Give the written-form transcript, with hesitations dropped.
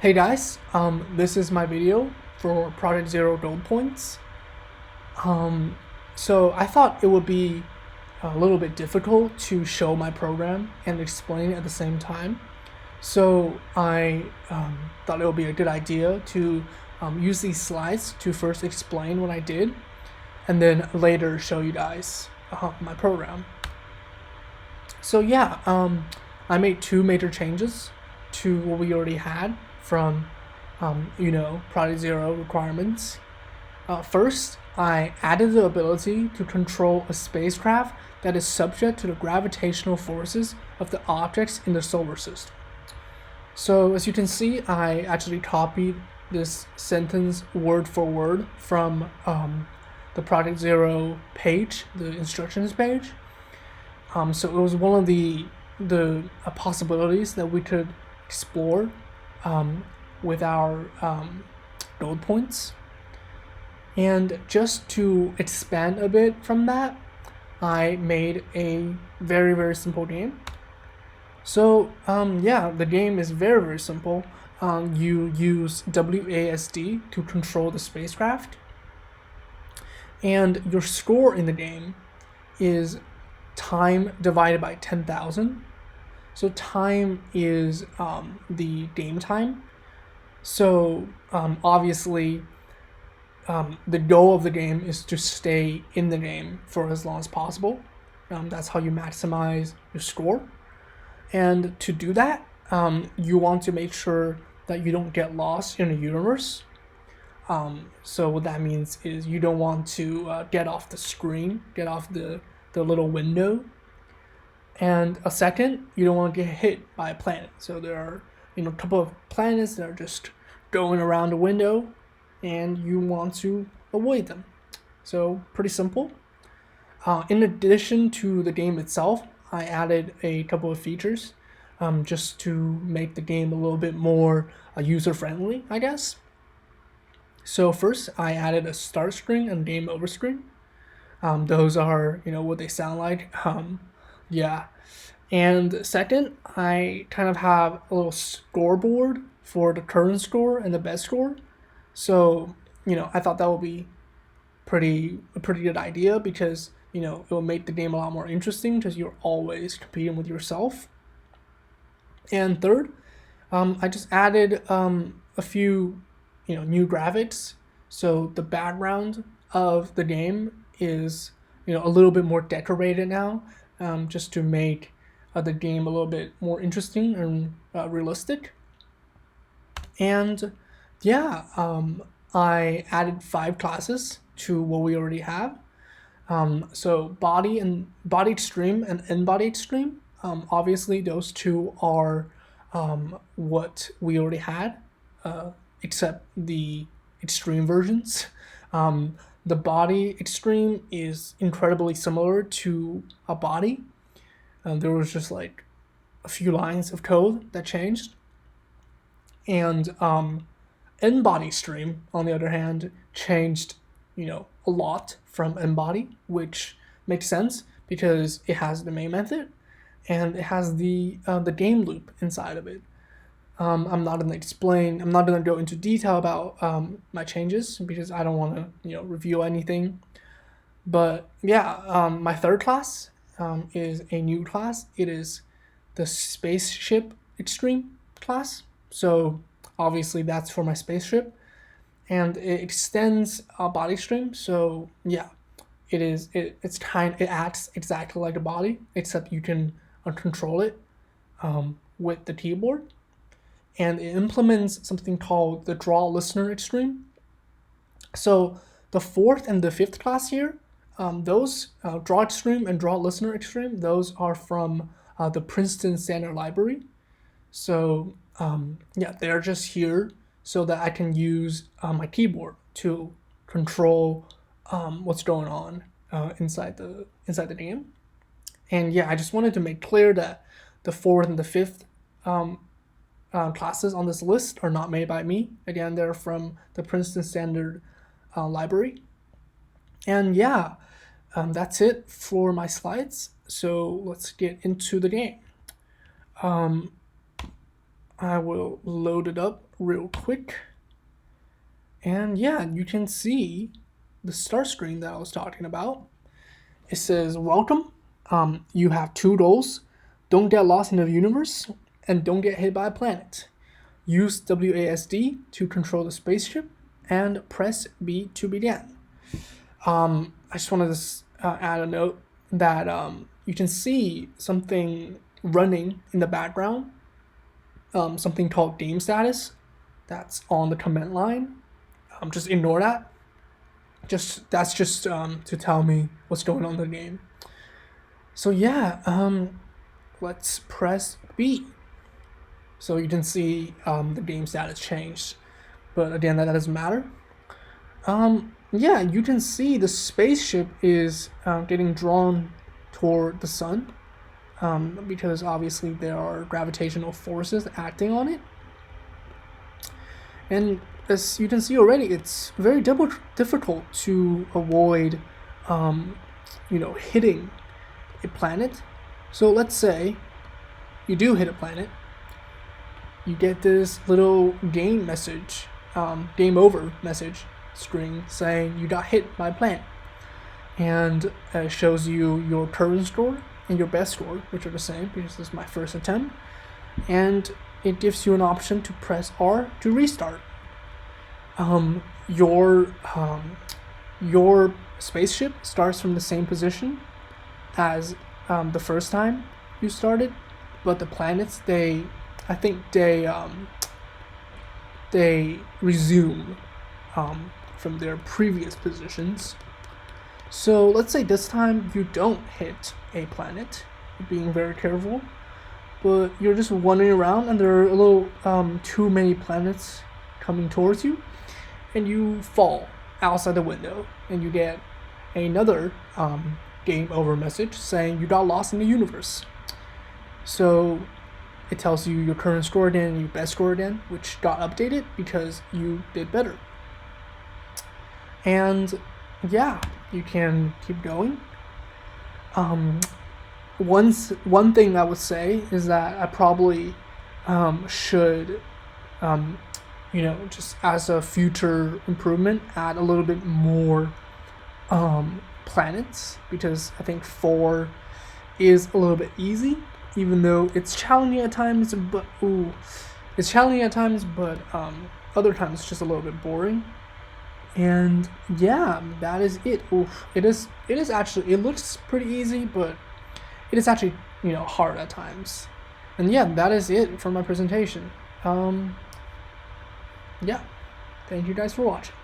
Hey guys, this is my video for Project Zero Gold Points. Um, so I thought it would be a little bit difficult to show my program and explain it at the same time. So I thought it would be a good idea to use these slides to first explain what I did and then later show you guys my program. So yeah, I made two major changes to what we already had from, Project Zero requirements. First, I added the ability to control a spacecraft that is subject to the gravitational forces of the objects in the solar system. So as you can see, I actually copied this sentence word for word from the Project Zero page, the instructions page. So it was one of the possibilities that we could explore with our gold points. And just to expand a bit from that, I made a very, very simple game. So yeah, the game is very, very simple. You use WASD to control the spacecraft, and your score in the game is time divided by 10,000. So time is the game time. So obviously, the goal of the game is to stay in the game for as long as possible. That's how you maximize your score. And to do that, you want to make sure that you don't get lost in the universe. So what that means is you don't want to get off the screen, get off the little window. And a second, you don't want to get hit by a planet. So there are a couple of planets that are just going around the window, and you want to avoid them. So pretty simple. In addition to the game itself, I added a couple of features just to make the game a little bit more user-friendly, I guess. So first, I added a start screen and game over screen. Those are what they sound like. Yeah. And second, I kind of have a little scoreboard for the current score and the best score. So I thought that would be a pretty good idea because it will make the game a lot more interesting because you're always competing with yourself. And third, I just added a few new graphics. So the background of the game is a little bit more decorated now, just to make the game a little bit more interesting and realistic. And yeah, I added 5 classes to what we already have. So body extreme and in body extreme. Obviously, those two are what we already had, except the extreme versions. The body extreme is incredibly similar to a body. There was just like a few lines of code that changed. And in-body stream, on the other hand, changed, a lot from in-body, which makes sense because it has the main method and it has the game loop inside of it. I'm not gonna explain. I'm not gonna go into detail about my changes because I don't want to review anything. But yeah, my third class is a new class. It is the spaceship extreme class. So obviously that's for my spaceship, and it extends a body stream. So yeah, it acts exactly like a body, except you can control it with the keyboard, and it implements something called the draw listener extreme. So the fourth and the fifth class here, those draw extreme and draw listener extreme, those are from the Princeton Standard Library. So yeah, they're just here so that I can use my keyboard to control what's going on inside the game. And yeah, I just wanted to make clear that the fourth and the fifth classes on this list are not made by me. Again, they're from the Princeton Standard Library. And yeah, that's it for my slides. So let's get into the game. I will load it up real quick. And yeah, you can see the start screen that I was talking about. It says, welcome. You have 2 goals. Don't get lost in the universe, and don't get hit by a planet. Use WASD to control the spaceship, and press B to begin. I just wanted to add a note that you can see something running in the background, something called game status that's on the command line. Just ignore that. That's just to tell me what's going on in the game. So yeah, let's press B. So you can see the game status changed, but again, that doesn't matter. Yeah, you can see the spaceship is getting drawn toward the sun, because obviously there are gravitational forces acting on it. And as you can see already, it's very difficult to avoid, hitting a planet. So let's say you do hit a planet, you get this little game message, game over message screen saying you got hit by a planet, and it shows you your current score and your best score, which are the same because this is my first attempt, and it gives you an option to press R to restart. Your spaceship starts from the same position as the first time you started, but the planets they resume from their previous positions. So let's say this time you don't hit a planet, being very careful, but you're just wandering around and there are a little too many planets coming towards you, and you fall outside the window, and you get another game over message saying you got lost in the universe. So it tells you your current score again and your best score again, which got updated because you did better. And yeah, you can keep going. One thing I would say is that I probably should, just as a future improvement, add a little bit more planets, because I think 4 is a little bit easy, even though it's challenging at times. But other times it's just a little bit boring. And yeah, that is it. It is actually, it looks pretty easy, but it is actually hard at times. And yeah, that is it for my presentation. Yeah, thank you guys for watching.